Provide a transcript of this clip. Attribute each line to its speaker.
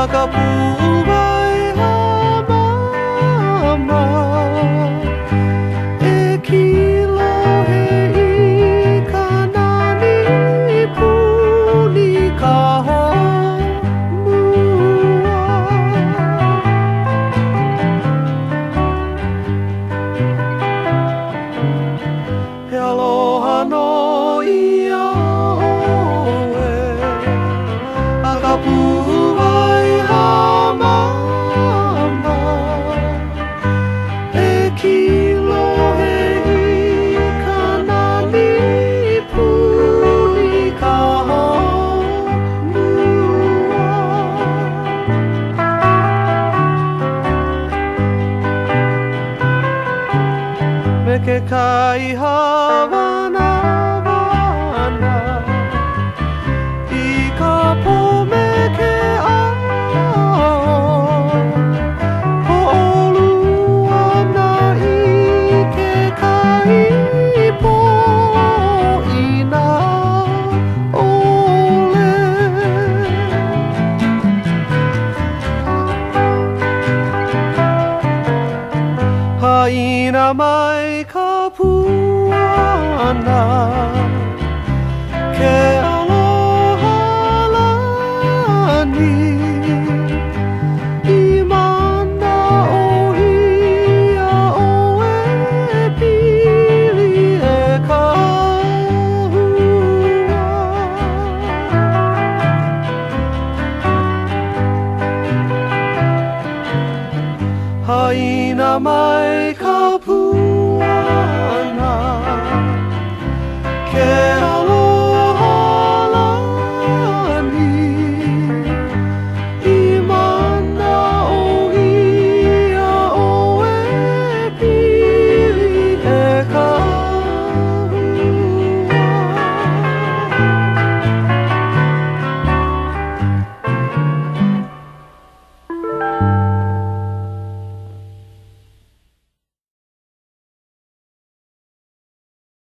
Speaker 1: akapuway hamama e kilohe I kanani puni kaho mua he aloha no ia oe akapuway hamama e kilohe I kanani puni kaho mua me ke kai hawana wana I ka po me ke ao ho'olu ana I ke kai po'ina ole haina mai ka puana ke aloha lani I mana o ia oe pili e ka hua haina mai ka